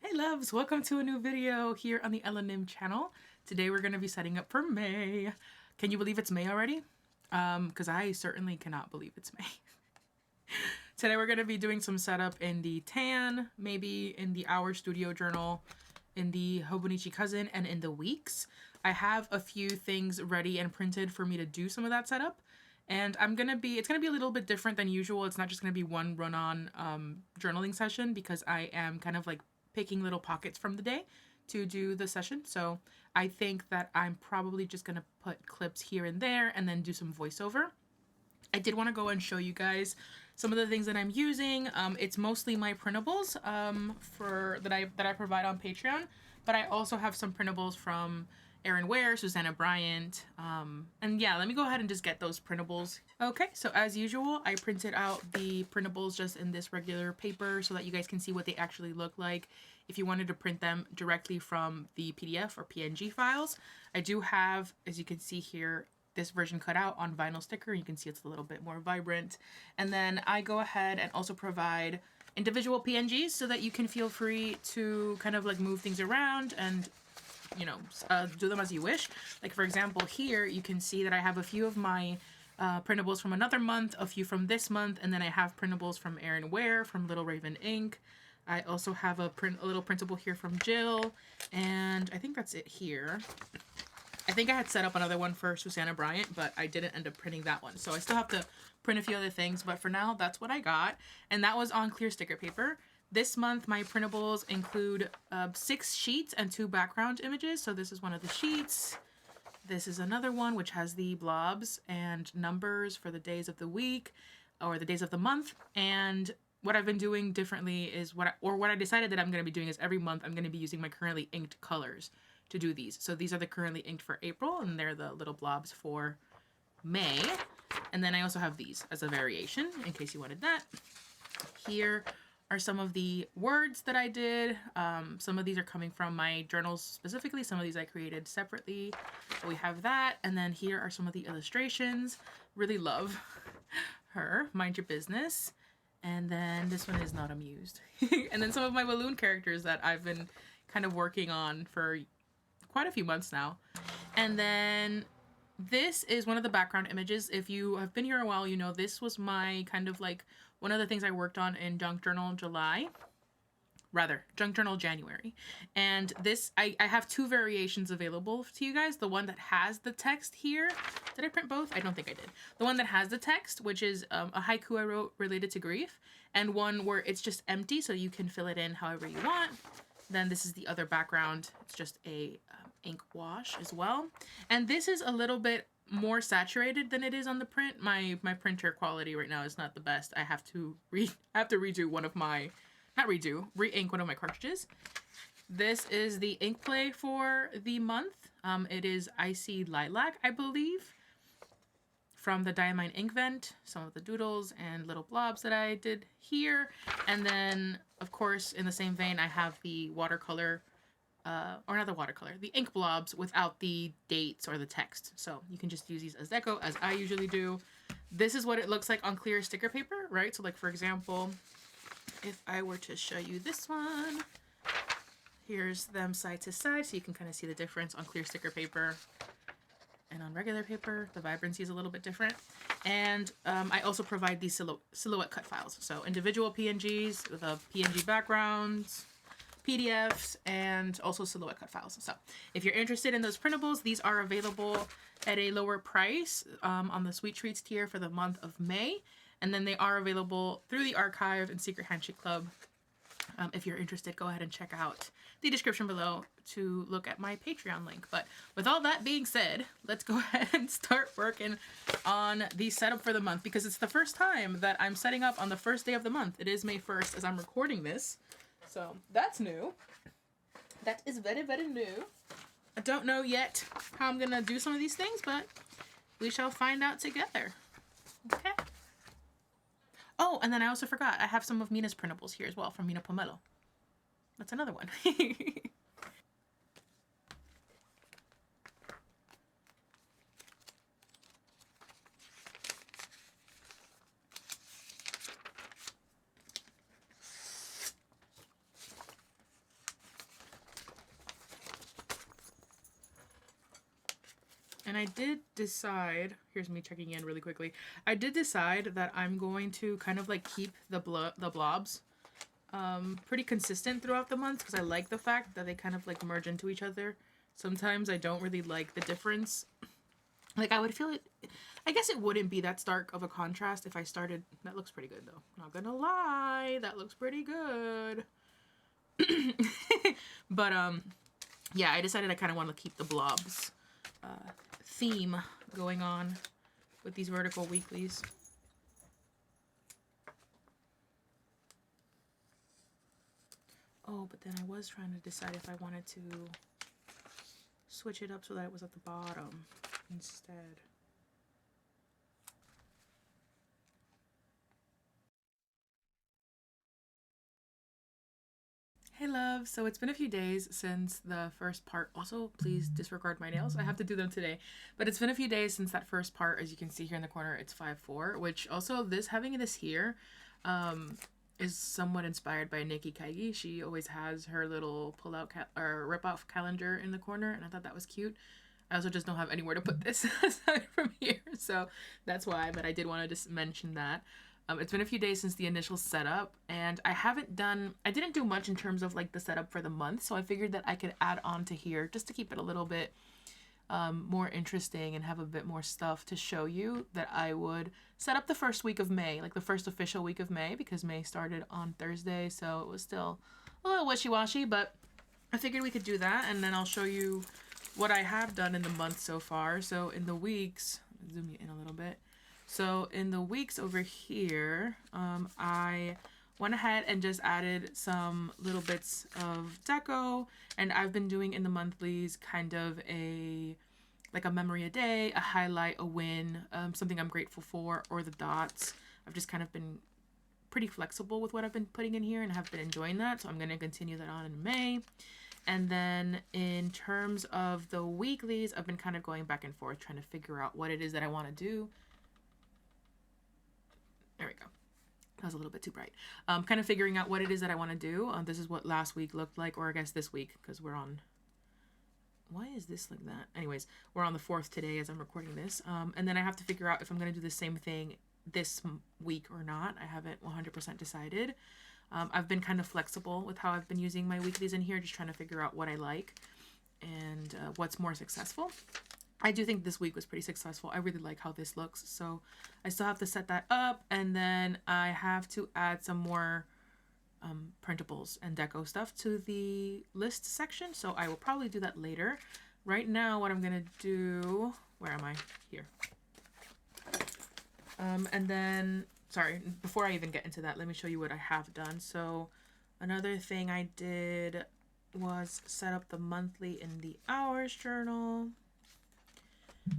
Hey loves, welcome to a new video here on the Nim channel. Today we're going to be setting up for May. Can you believe it's May already? Because I certainly cannot believe it's May. Today we're going to be doing some setup in the Tan, maybe in the Hour Studio Journal, in the Hobonichi Cousin, and in the Weeks. I have a few things ready and printed for me to do some of that setup. And it's gonna be a little bit different than usual. It's not just gonna be one run-on journaling session because I am kind of like picking little pockets from the day to do the session. So I think that I'm probably just gonna put clips here and there and then do some voiceover. I did want to go and show you guys some of the things that I'm using. It's mostly my printables that I provide on Patreon, but I also have some printables from Erin Ware, Susanna Bryant, and yeah, let me go ahead and just get those printables. Okay, so as usual, I printed out the printables just in this regular paper so that you guys can see what they actually look like if you wanted to print them directly from the PDF or PNG files. I do have, as you can see here, this version cut out on vinyl sticker. You can see it's a little bit more vibrant. And then I go ahead and also provide individual PNGs so that you can feel free to kind of like move things around and do them as you wish. Like for example, here you can see that I have a few of my printables from another month, a few from this month, and then I have printables from Erin Ware, from Little Raven Ink. I also have a little printable here from Jill, and I think that's it here. I think I had set up another one for Susanna Bryant, but I didn't end up printing that one. So I still have to print a few other things, but for now, that's what I got. And that was on clear sticker paper. This month, my printables include 6 sheets and 2 background images. So this is one of the sheets. This is another one, which has the blobs and numbers for the days of the week or the days of the month. And what I've been doing differently is what I decided that I'm going to be doing is every month I'm going to be using my currently inked colors to do these. So these are the currently inked for April, and they're the little blobs for May. And then I also have these as a variation in case you wanted that. Here are some of the words that I did. Some of these are coming from my journals specifically. Some of these I created separately. So we have that. And then here are some of the illustrations. Really love her. Mind your business. And then this one is not amused. And then some of my balloon characters that I've been kind of working on for quite a few months now. And then this is one of the background images. If you have been here a while, you know this was my kind of like one of the things I worked on in Junk Journal Junk Journal January. And this, I have 2 variations available to you guys. The one that has the text here. Did I print both? I don't think I did. The one that has the text, which is a haiku I wrote related to grief, and one where it's just empty so you can fill it in however you want. Then this is the other background. It's just a ink wash as well. And this is a little bit more saturated than it is on the print. My printer quality right now is not the best. I have to redo one of my, re-ink one of my cartridges. This is the ink play for the month. It is Icy Lilac, I believe, from the Diamine Ink Vent. Some of the doodles and little blobs that I did here. And then, of course, in the same vein, I have the watercolor, or not the watercolor, the ink blobs without the dates or the text. So you can just use these as deco, as I usually do. This is what it looks like on clear sticker paper, right? So like, for example, if I were to show you this one, here's them side to side, so you can kind of see the difference on clear sticker paper and on regular paper. The vibrancy is a little bit different. And I also provide these silhouette cut files. So individual PNGs with a PNG backgrounds, PDFs, and also silhouette cut files. So if you're interested in those printables, these are available at a lower price on the Sweet Treats tier for the month of May. And then they are available through the archive and Secret Handshake Club. If you're interested, go ahead and check out the description below to look at my Patreon link. But with all that being said, let's go ahead and start working on the setup for the month, because it's the first time that I'm setting up on the first day of the month. It is May 1st as I'm recording this. So that's new. That is very, very new. I don't know yet how I'm going to do some of these things, but we shall find out together. Okay. Oh, and then I also forgot, I have some of Mina's printables here as well from Mina Pomelo. That's another one. I did decide, here's me checking in really quickly. I did decide that I'm going to kind of like keep the blobs pretty consistent throughout the months because I like the fact that they kind of like merge into each other. Sometimes I don't really like the difference. Like I would feel it, I guess it wouldn't be that stark of a contrast if I started, that looks pretty good though. Not gonna lie, that looks pretty good. But yeah, I decided I kind of want to keep the blobs theme going on with these vertical weeklies. Oh, but then I was trying to decide if I wanted to switch it up so that it was at the bottom instead. Hey love, so it's been a few days since the first part. Also, please disregard my nails. I have to do them today. But it's been a few days since that first part. As you can see here in the corner, it's 5/4, which also having this here is somewhat inspired by Nikki Kaigi. She always has her little pull-out or rip-off calendar in the corner, and I thought that was cute. I also just don't have anywhere to put this aside from here, so that's why, but I did want to just mention that. It's been a few days since the initial setup, and I didn't do much in terms of like the setup for the month, so I figured that I could add on to here just to keep it a little bit more interesting and have a bit more stuff to show you. That I would set up the first week of May, like the first official week of May, because May started on Thursday, so it was still a little wishy-washy, but I figured we could do that, and then I'll show you what I have done in the month so far. So in the weeks, zoom you in a little bit. So in the weeks over here, I went ahead and just added some little bits of deco, and I've been doing in the monthlies kind of like a memory a day, a highlight, a win, something I'm grateful for, or the dots. I've just kind of been pretty flexible with what I've been putting in here and have been enjoying that, so I'm going to continue that on in May. And then in terms of the weeklies, I've been kind of going back and forth trying to figure out what it is that I want to do. There we go. That was a little bit too bright. Kind of figuring out what it is that I want to do. This is what last week looked like, or I guess this week, because we're on... Why is this like that? Anyways, we're on the 4th today as I'm recording this. And then I have to figure out if I'm going to do the same thing this week or not. I haven't 100% decided. I've been kind of flexible with how I've been using my weeklies in here, just trying to figure out what I like and what's more successful. I do think this week was pretty successful. I really like how this looks, so I still have to set that up, and then I have to add some more printables and deco stuff to the list section, so I will probably do that later. Right now, what I'm gonna do, where am I? Here. And then, sorry, before I even get into that, let me show you what I have done. So another thing I did was set up the monthly in the hours journal.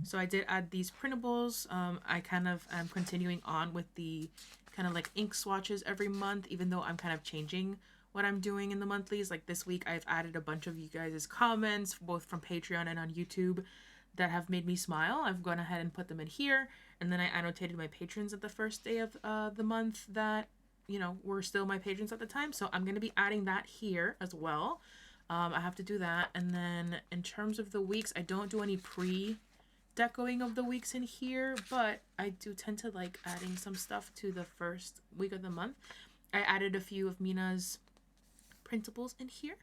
So I did add these printables. I kind of am continuing on with the kind of like ink swatches every month, even though I'm kind of changing what I'm doing in the monthlies. Like this week, I've added a bunch of you guys' comments, both from Patreon and on YouTube, that have made me smile. I've gone ahead and put them in here. And then I annotated my patrons at the first day of the month that, you know, were still my patrons at the time. So I'm going to be adding that here as well. I have to do that. And then in terms of the weeks, I don't do any decoing of the weeks in here, but I do tend to like adding some stuff to the first week of the month. I added a few of Mina's printables in here.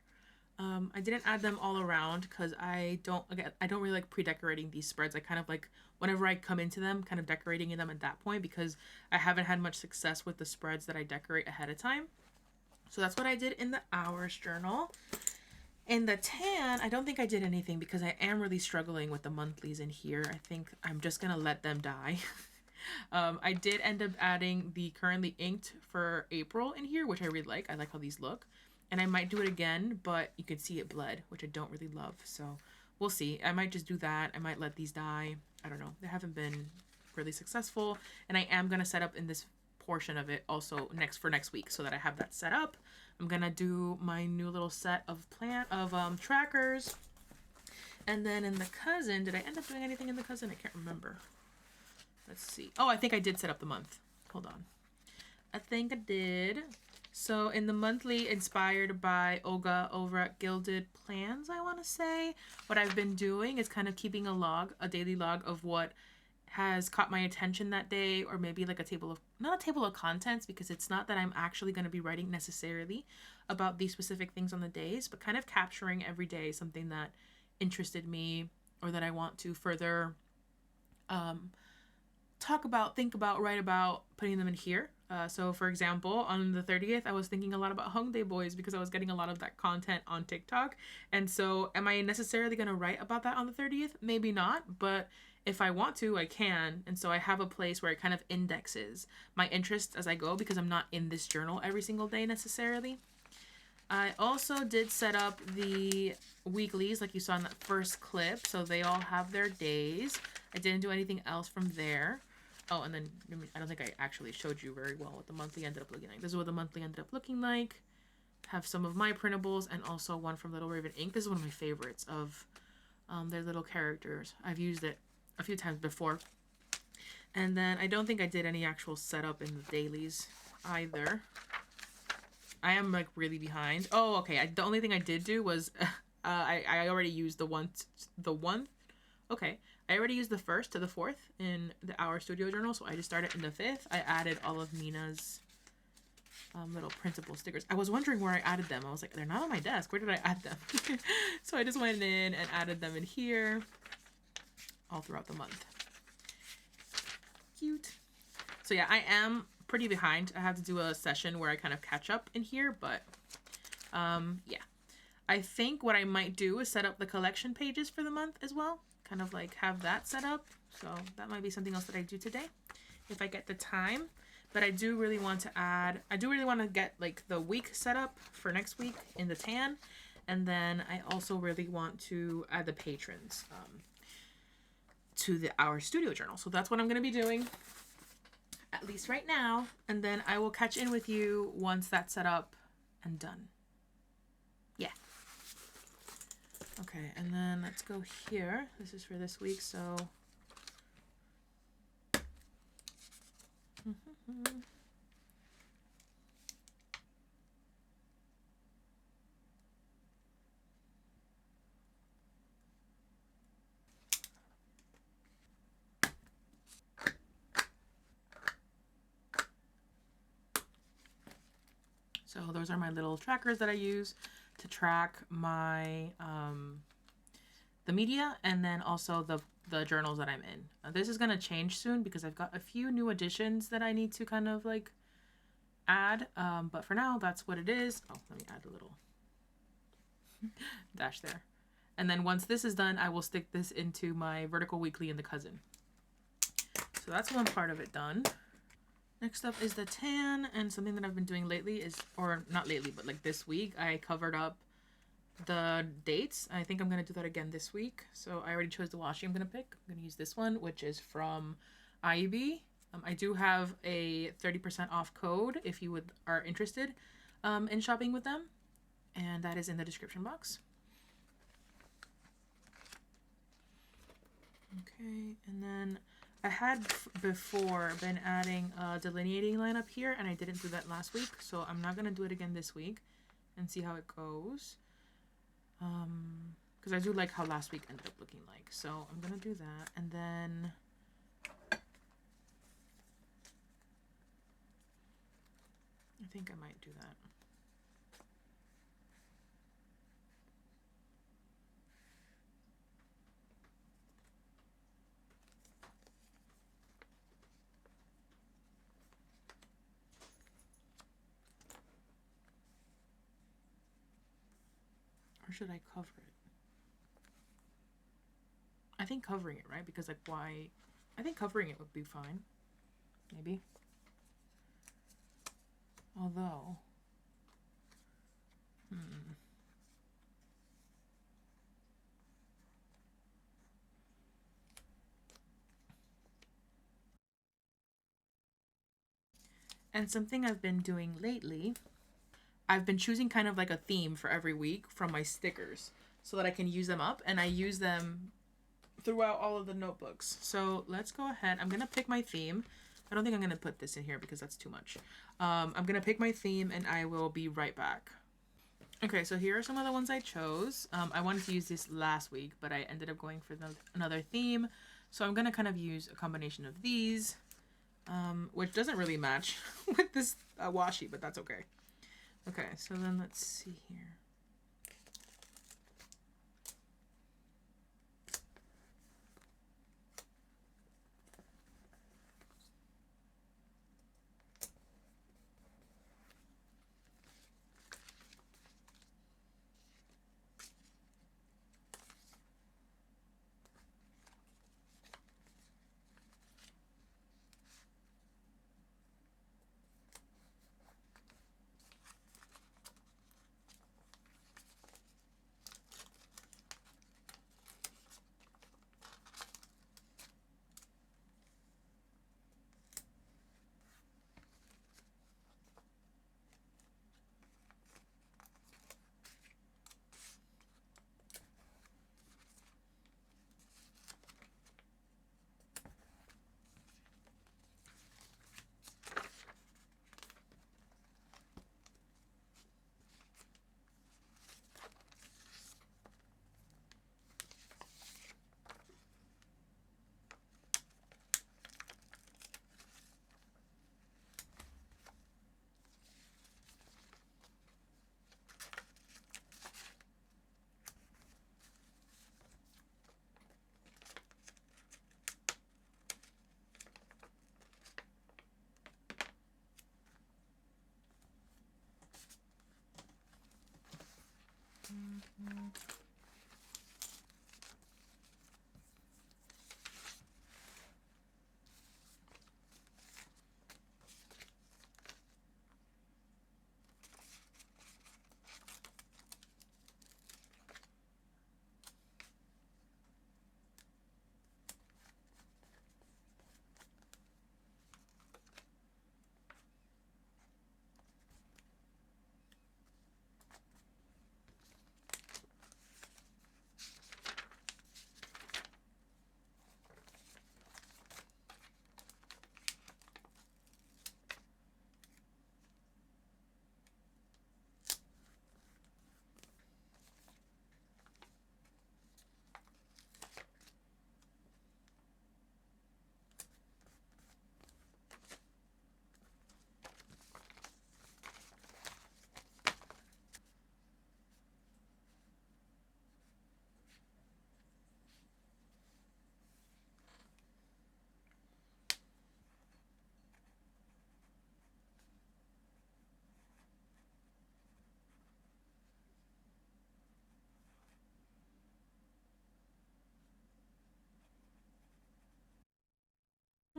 I didn't add them all around because I don't really like pre-decorating these spreads. I kind of like whenever I come into them, kind of decorating them at that point, because I haven't had much success with the spreads that I decorate ahead of time. So that's what I did in the hours journal. In the tan, I don't think I did anything because I am really struggling with the monthlies in here. I think I'm just going to let them die. I did end up adding the currently inked for April in here, which I really like. I like how these look. And I might do it again, but you can see it bled, which I don't really love. So we'll see. I might just do that. I might let these die. I don't know. They haven't been really successful. And I am going to set up in this portion of it also for next week so that I have that set up. I'm gonna do my new little set of trackers. And then in the cousin, did I end up doing anything in the cousin? I can't remember. Let's see. Oh, I think I did set up the month. Hold on. I think I did. So in the monthly, inspired by Olga over at Gilded Plans, I want to say, what I've been doing is kind of keeping a log, a daily log of what has caught my attention that day, or maybe like a table of, not a table of contents, because it's not that I'm actually going to be writing necessarily about these specific things on the days, but kind of capturing every day something that interested me or that I want to further talk about, think about, write about, putting them in here. So for example, on the 30th, I was thinking a lot about Hongdae Boys because I was getting a lot of that content on TikTok. And so am I necessarily going to write about that on the 30th? Maybe not, but if I want to, I can. And so I have a place where it kind of indexes my interests as I go, because I'm not in this journal every single day necessarily. I also did set up the weeklies like you saw in that first clip, so they all have their days. I didn't do anything else from there. Oh, and then I don't think I actually showed you very well what the monthly ended up looking like. This is what the monthly ended up looking like. Have some of my printables and also one from Little Raven Ink. This is one of my favorites of their little characters. I've used it a few times before. And then I don't think I did any actual setup in the dailies either. I am like really behind. Oh, okay. The only thing I did do was I already used the one. Okay. I already used the 1st to the 4th in the Our Studio Journal, so I just started in the 5th. I added all of Mina's little printable stickers. I was wondering where I added them. I was like, they're not on my desk. Where did I add them? So I just went in and added them in here all throughout the month. Cute. So yeah, I am pretty behind. I have to do a session where I kind of catch up in here, but yeah. I think what I might do is set up the collection pages for the month as well. Kind of like have that set up. So that might be something else that I do today if I get the time. But I do really want to get like the week set up for next week in the tan. And then I also really want to add the patrons to Our Studio Journal. So that's what I'm going to be doing, at least right now. And then I will catch in with you once that's set up and done. Yeah. Okay, and then let's go here. This is for this week, so... So those are my little trackers that I use to track my the media, and then also the journals that I'm in. This is gonna change soon because I've got a few new additions that I need to kind of like add, but for now that's what it is. Oh, let me add a little dash there. And then once this is done, I will stick this into my vertical weekly in the cousin. So that's one part of it done. Next up is the tan, and something that I've been doing lately is, or not lately, but like this week, I covered up the dates. I think I'm going to do that again this week. So I already chose the washi I'm going to pick. I'm going to use this one, which is from IB. I do have a 30% off code if you are interested in shopping with them. And that is in the description box. Okay, and then I had before been adding a delineating line up here, and I didn't do that last week, so I'm not going to do it again this week and see how it goes. Because I do like how last week ended up looking like. So I'm going to do that, and then... I think I might do that. Or should I cover it? I think covering it, right? Because like why? I think covering it would be fine. Maybe. Although. And something I've been doing lately, I've been choosing kind of like a theme for every week from my stickers so that I can use them up, and I use them throughout all of the notebooks. So let's go ahead. I'm going to pick my theme. I don't think I'm going to put this in here because that's too much. I'm going to pick my theme and I will be right back. Okay, so here are some of the ones I chose. I wanted to use this last week, but I ended up going for another theme. So I'm going to kind of use a combination of these, which doesn't really match with this washi, but that's okay. Okay, so then let's see here.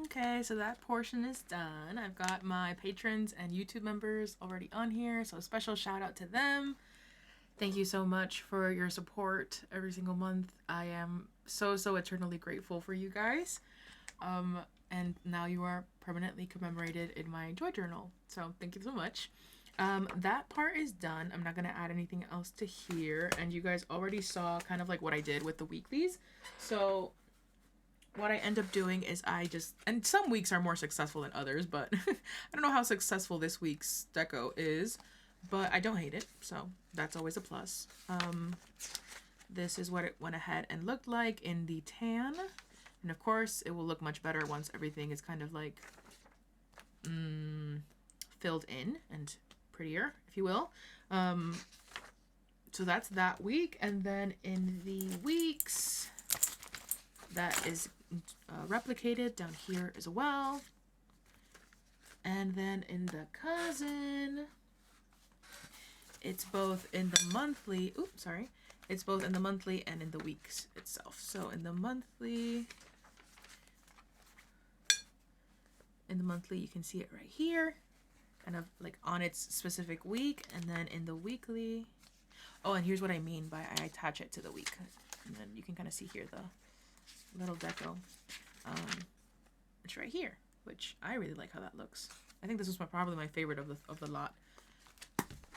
Okay, so that portion is done. I've got my patrons and YouTube members already on here, so a special shout out to them. Thank you so much for your support every single month. I am so eternally grateful for you guys. And now you are permanently commemorated in my joy journal. So thank you so much. That part is done. I'm not going to add anything else to here. And you guys already saw kind of like what I did with the weeklies. So what I end up doing is and some weeks are more successful than others, but I don't know how successful this week's deco is, but I don't hate it. So that's always a plus. This is what it went ahead and looked like in the tan. And of course it will look much better once everything is kind of like filled in and prettier, if you will. So that's that week. And then in the weeks that is replicated down here as well. And then in the cousin, it's both in the monthly, it's both in the monthly and in the weeks itself. So in the monthly, you can see it right here, kind of like on its specific week. And then in the weekly, oh, and here's what I mean by I attach it to the week. And then you can kind of see here the little deco. It's right here, which I really like how that looks. I think this was probably my favorite of the lot.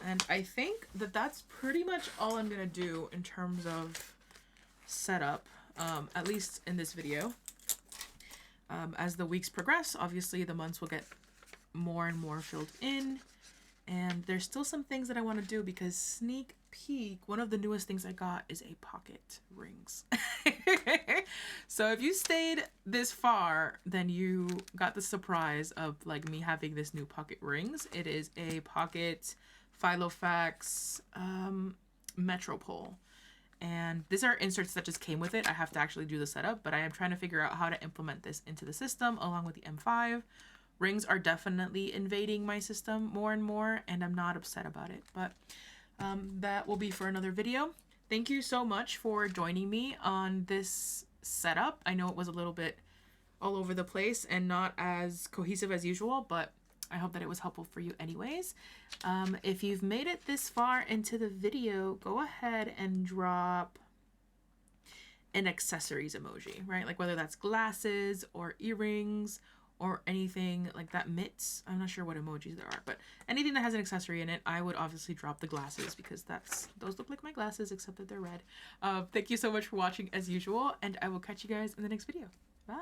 And I think that that's pretty much all I'm gonna do in terms of setup, at least in this video. As the weeks progress, obviously the months will get more and more filled in. And there's still some things that I want to do because sneak peek, one of the newest things I got is a pocket rings. So if you stayed this far, then you got the surprise of like me having this new pocket rings. It is a pocket Filofax Metropole. And these are inserts that just came with it. I have to actually do the setup, but I am trying to figure out how to implement this into the system along with the M5. Rings are definitely invading my system more and more, and I'm not upset about it, but that will be for another video. Thank you so much for joining me on this setup. I know it was a little bit all over the place and not as cohesive as usual, but I hope that it was helpful for you anyways. If you've made it this far into the video, go ahead and drop an accessories emoji, right? Like whether that's glasses or earrings or anything like that, mitts. I'm not sure what emojis there are, but anything that has an accessory in it, I would obviously drop the glasses because those look like my glasses, except that they're red. Thank you so much for watching as usual, and I will catch you guys in the next video. Bye.